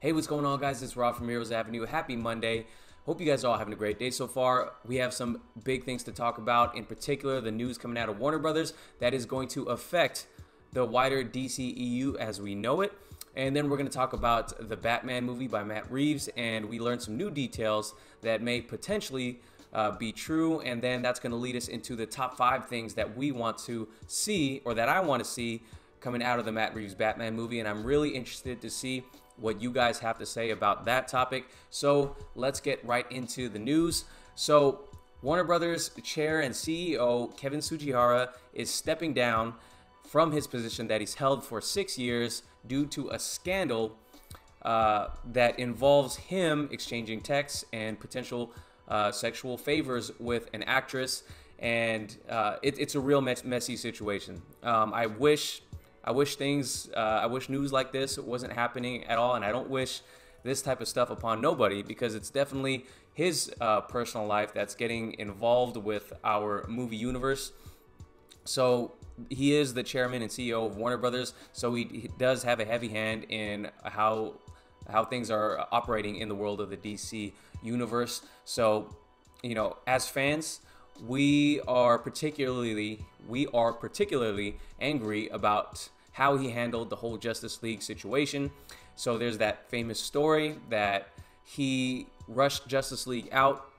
Hey, what's going on, guys? It's Rob from Heroes Avenue. Happy Monday. Hope you guys are all having a great day so far. We have some big things to talk about, in particular the news coming out of Warner Brothers that is going to affect the wider DCEU as we know it. And then we're going to talk about the Batman movie by Matt Reeves, and we learned some new details that may potentially be true, and then that's going to lead us into the top 5 things that we want to see, or that I want to see, coming out of the Matt Reeves Batman movie. And I'm really interested to see what you guys have to say about that topic. So let's get right into the news. So Warner Brothers chair and CEO Kevin Tsujihara is stepping down from his position that he's held for 6 years due to a scandal that involves him exchanging texts and potential sexual favors with an actress. And it's a real messy situation. I wish news like this wasn't happening at all, and I don't wish this type of stuff upon nobody, because it's definitely his personal life that's getting involved with our movie universe. So he is the chairman and CEO of Warner Brothers, so he does have a heavy hand in how things are operating in the world of the DC universe. So, you know, as fans, we are particularly angry about how he handled the whole Justice League situation. So there's that famous story that he rushed Justice League out,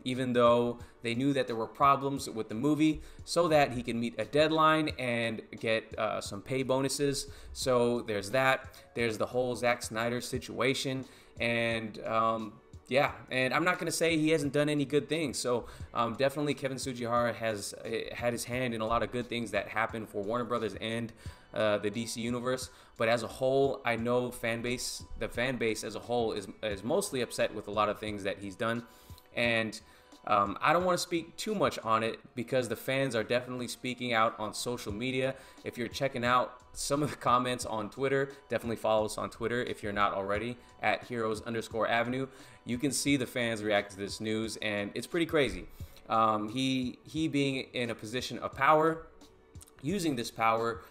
even though they knew that there were problems with the movie, so that he can meet a deadline and get some pay bonuses. So there's that. There's the whole Zack Snyder situation, and yeah, and I'm not going to say he hasn't done any good things. So definitely Kevin Tsujihara has had his hand in a lot of good things that happened for Warner Brothers and the DC universe. But as a whole, I know the fan base as a whole is mostly upset with a lot of things that he's done. And I don't want to speak too much on it, because the fans are definitely speaking out on social media. If you're checking out some of the comments on Twitter, definitely follow us on Twitter if you're not already, at Heroes_Avenue. You can see the fans react to this news, and it's pretty crazy. He being in a position of power, using this power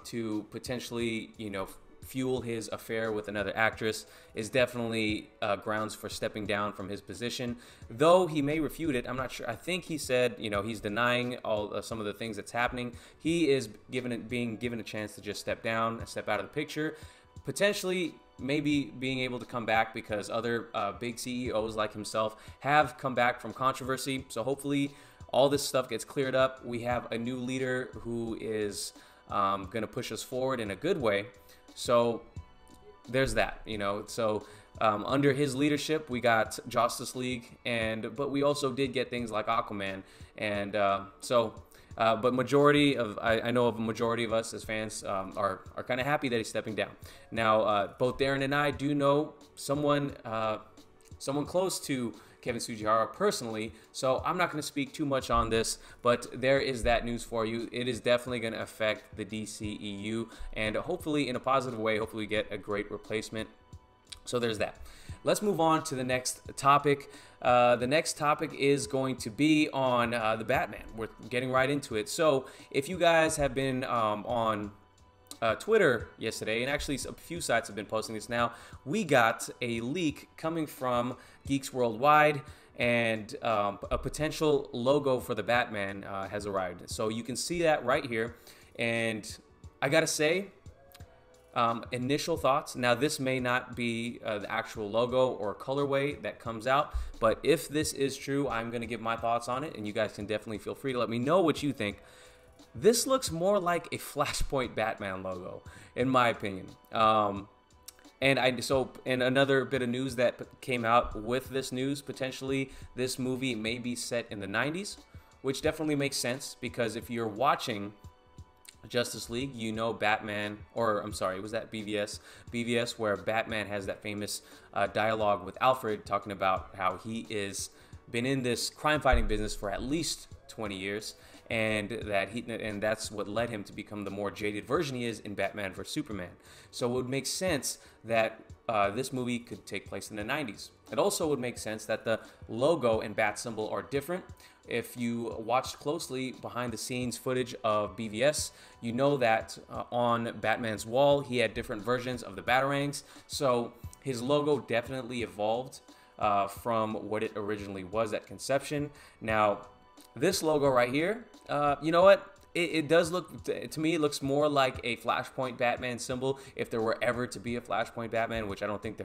to potentially, you know, fuel his affair with another actress, is definitely grounds for stepping down from his position. Though he may refute it, I'm not sure. I think he said, you know, he's denying all some of the things that's happening. He is being given a chance to just step down, step out of the picture, potentially maybe being able to come back, because other big CEOs like himself have come back from controversy. So hopefully all this stuff gets cleared up. We have a new leader who is going to push us forward in a good way. So there's that, you know. So under his leadership, we got Justice League, but we also did get things like Aquaman, and but I know of a majority of us as fans are kind of happy that he's stepping down. Now, both Darren and I do know someone close to Kevin Tsujihara personally, so I'm not going to speak too much on this, but there is that news for you. It is definitely going to affect the DCEU, and hopefully in a positive way. Hopefully we get a great replacement. So there's that. Let's move on to the next topic. The next topic is going to be on the Batman. We're getting right into it. So if you guys have been on Twitter yesterday, and actually a few sites have been posting this now, we got a leak coming from Geeks Worldwide, and a potential logo for the Batman has arrived. So you can see that right here, and I gotta say, initial thoughts. Now, this may not be the actual logo or colorway that comes out, but if this is true, I'm gonna give my thoughts on it, and you guys can definitely feel free to let me know what you think. This looks more like a Flashpoint Batman logo, in my opinion. And another bit of news that came out with this news, potentially this movie may be set in the 90s, which definitely makes sense, because if you're watching Justice League, you know Batman, or I'm sorry, was that BVS? BVS, where Batman has that famous dialogue with Alfred, talking about how he is been in this crime-fighting business for at least 20 years, and that's what led him to become the more jaded version he is in Batman vs Superman. So it would make sense that this movie could take place in the 90s. It also would make sense that the logo and bat symbol are different. If you watched closely behind the scenes footage of BVS, you know that on Batman's wall, he had different versions of the Batarangs. So his logo definitely evolved from what it originally was at conception. Now, this logo right here, you know what? It does look, to me, it looks more like a Flashpoint Batman symbol if there were ever to be a Flashpoint Batman, which I don't think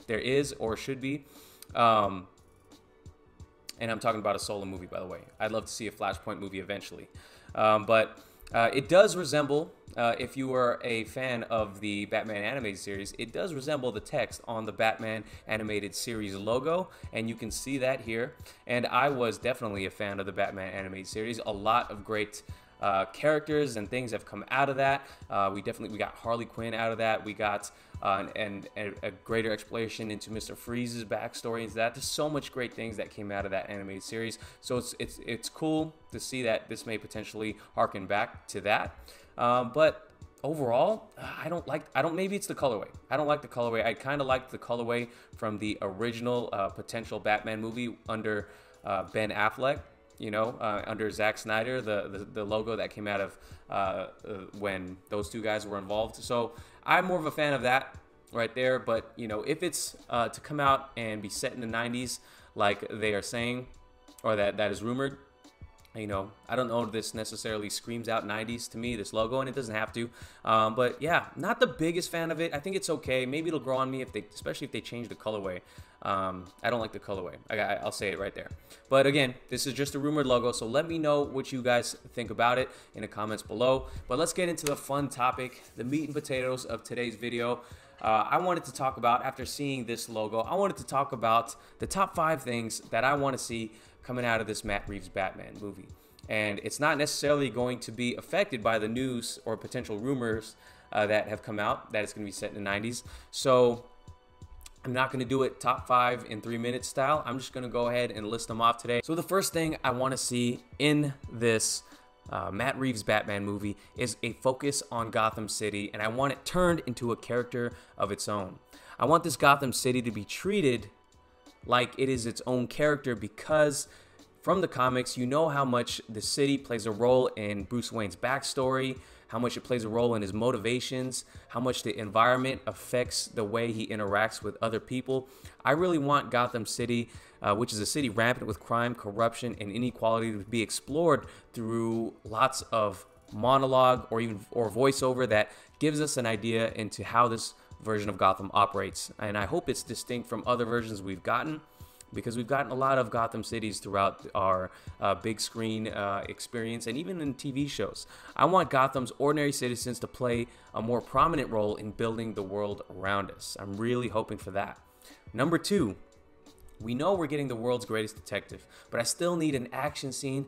there is or should be. And I'm talking about a solo movie, by the way. I'd love to see a Flashpoint movie eventually. But it does resemble, if you are a fan of the Batman animated series, it does resemble the text on the Batman animated series logo, and you can see that here. And I was definitely a fan of the Batman animated series. A lot of great characters and things have come out of that. We got Harley Quinn out of that. We got a greater exploration into Mr. Freeze's backstory into that. There's so much great things that came out of that animated series. So it's cool to see that this may potentially harken back to that. But overall, maybe it's the colorway. I don't like the colorway. I kind of like the colorway from the original potential Batman movie under Ben Affleck. You know, under Zack Snyder, the logo that came out of when those two guys were involved. So I'm more of a fan of that right there. But, you know, if it's to come out and be set in the 90s like they are saying, or that is rumored, you know, I don't know if this necessarily screams out 90s to me, this logo, and it doesn't have to. But yeah, not the biggest fan of it. I think it's okay. Maybe it'll grow on me especially if they change the colorway. I don't like the colorway. I'll say it right there. But again, this is just a rumored logo, so let me know what you guys think about it in the comments below. But let's get into the fun topic, the meat and potatoes of today's video. I wanted to talk about, after seeing this logo, I wanted to talk about the top 5 things that I want to see coming out of this Matt Reeves Batman movie. And it's not necessarily going to be affected by the news or potential rumors that have come out that it's going to be set in the 90s. So I'm not going to do it top 5 in 3 minutes style. I'm just going to go ahead and list them off today. So the first thing I want to see in this Matt Reeves Batman movie is a focus on Gotham City, and I want it turned into a character of its own. I want this Gotham City to be treated like it is its own character, because from the comics, you know how much the city plays a role in Bruce Wayne's backstory, how much it plays a role in his motivations, how much the environment affects the way he interacts with other people. I really want Gotham City, which is a city rampant with crime, corruption, and inequality, to be explored through lots of monologue or voiceover that gives us an idea into how this version of Gotham operates. And I hope it's distinct from other versions we've gotten, because we've gotten a lot of Gotham cities throughout our big screen experience, and even in TV shows. I want Gotham's ordinary citizens to play a more prominent role in building the world around us. I'm really hoping for that. Number 2, we know we're getting the world's greatest detective, but I still need an action scene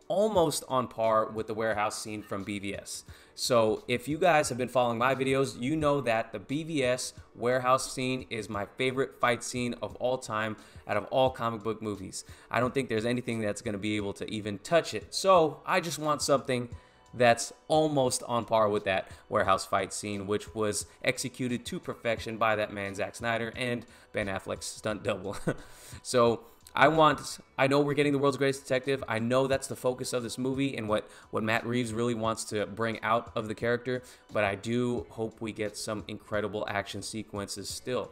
almost on par with the warehouse scene from BVS. So if you guys have been following my videos, you know that the BVS warehouse scene is my favorite fight scene of all time out of all comic book movies. I don't think there's anything that's going to be able to even touch it. So I just want something that's almost on par with that warehouse fight scene, which was executed to perfection by that man Zack Snyder and Ben Affleck's stunt double. So I know we're getting the world's greatest detective. I know that's the focus of this movie and what Matt Reeves really wants to bring out of the character, but I do hope we get some incredible action sequences still.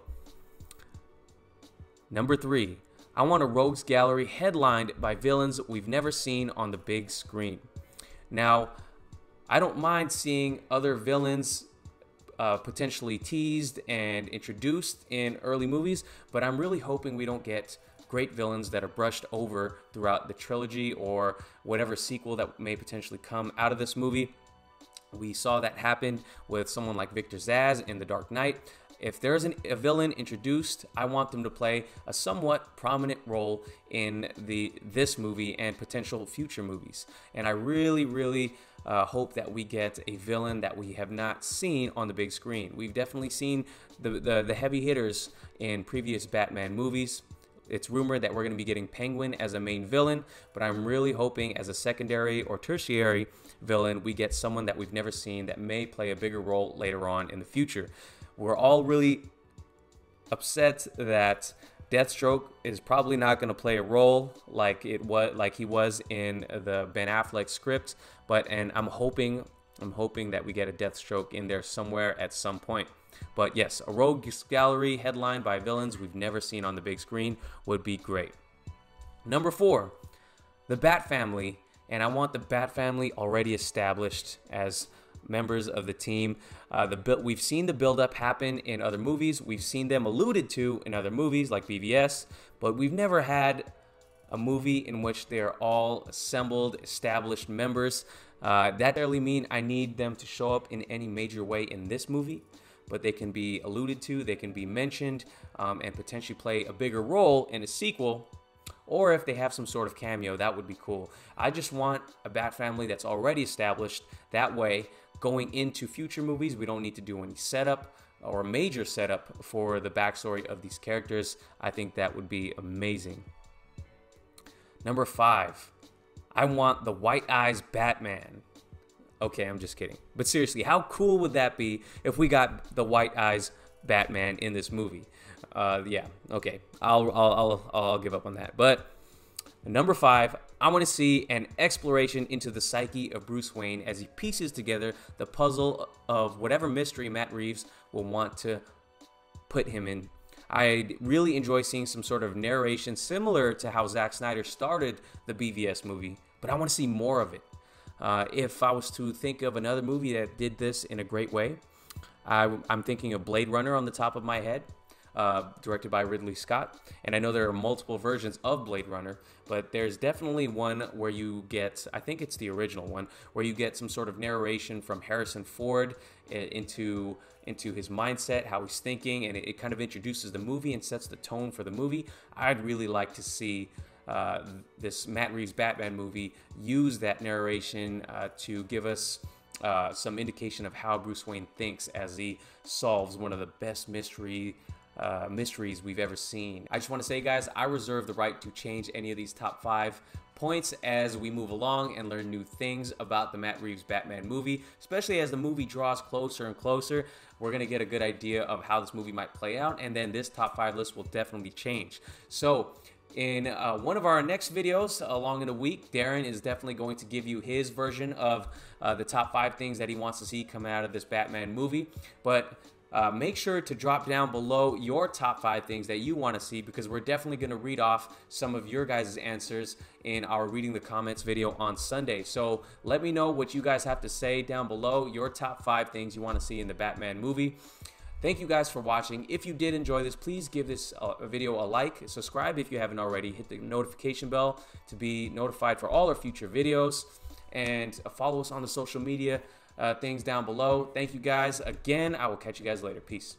Number 3, I want a rogues gallery headlined by villains we've never seen on the big screen. Now, I don't mind seeing other villains potentially teased and introduced in early movies, but I'm really hoping we don't get great villains that are brushed over throughout the trilogy or whatever sequel that may potentially come out of this movie. We saw that happen with someone like Victor Zsasz in The Dark Knight. If there's a villain introduced, I want them to play a somewhat prominent role in this movie and potential future movies. And I really hope that we get a villain that we have not seen on the big screen. We've definitely seen the heavy hitters in previous Batman movies. It's rumored that we're going to be getting Penguin as a main villain, but I'm really hoping as a secondary or tertiary villain, we get someone that we've never seen that may play a bigger role later on in the future. We're all really upset that Deathstroke is probably not going to play a role like he was in the Ben Affleck script, and I'm hoping that we get a Deathstroke in there somewhere at some point. But yes, a rogues gallery headlined by villains we've never seen on the big screen would be great. Number 4, the Bat Family. And I want the Bat Family already established as members of the team. We've seen the build-up happen in other movies. We've seen them alluded to in other movies like BVS, but we've never had a movie in which they are all assembled, established members. That doesn't really mean I need them to show up in any major way in this movie, but they can be alluded to, they can be mentioned, and potentially play a bigger role in a sequel. Or if they have some sort of cameo, that would be cool. I just want a Bat Family that's already established. That way, going into future movies, we don't need to do any setup or major setup for the backstory of these characters. I think that would be amazing. Number 5, I want the White Eyes Batman. Okay, I'm just kidding. But seriously, how cool would that be if we got the White Eyes Batman in this movie? Yeah, okay, I'll give up on that. But number 5, I want to see an exploration into the psyche of Bruce Wayne as he pieces together the puzzle of whatever mystery Matt Reeves will want to put him in. I really enjoy seeing some sort of narration similar to how Zack Snyder started the BVS movie, but I want to see more of it. If I was to think of another movie that did this in a great way, I'm thinking of Blade Runner on the top of my head. Directed by Ridley Scott. And I know there are multiple versions of Blade Runner, but there's definitely one where you get, I think it's the original one, where you get some sort of narration from Harrison Ford into his mindset, how he's thinking, and it kind of introduces the movie and sets the tone for the movie. I'd really like to see this Matt Reeves Batman movie use that narration to give us some indication of how Bruce Wayne thinks as he solves one of the best mysteries we've ever seen. I just want to say, guys, I reserve the right to change any of these top 5 points as we move along and learn new things about the Matt Reeves Batman movie, especially as the movie draws closer and closer. We're going to get a good idea of how this movie might play out, and then this top 5 list will definitely change. So in one of our next videos along in a week, Darren is definitely going to give you his version of the top 5 things that he wants to see come out of this Batman movie. But make sure to drop down below your top 5 things that you want to see, because we're definitely going to read off some of your guys' answers in our Reading the Comments video on Sunday. So let me know what you guys have to say down below, your top 5 things you want to see in the Batman movie. Thank you guys for watching. If you did enjoy this, please give this video a like, subscribe if you haven't already, hit the notification bell to be notified for all our future videos, and follow us on the social media things down below. Thank you guys again. I will catch you guys later. Peace.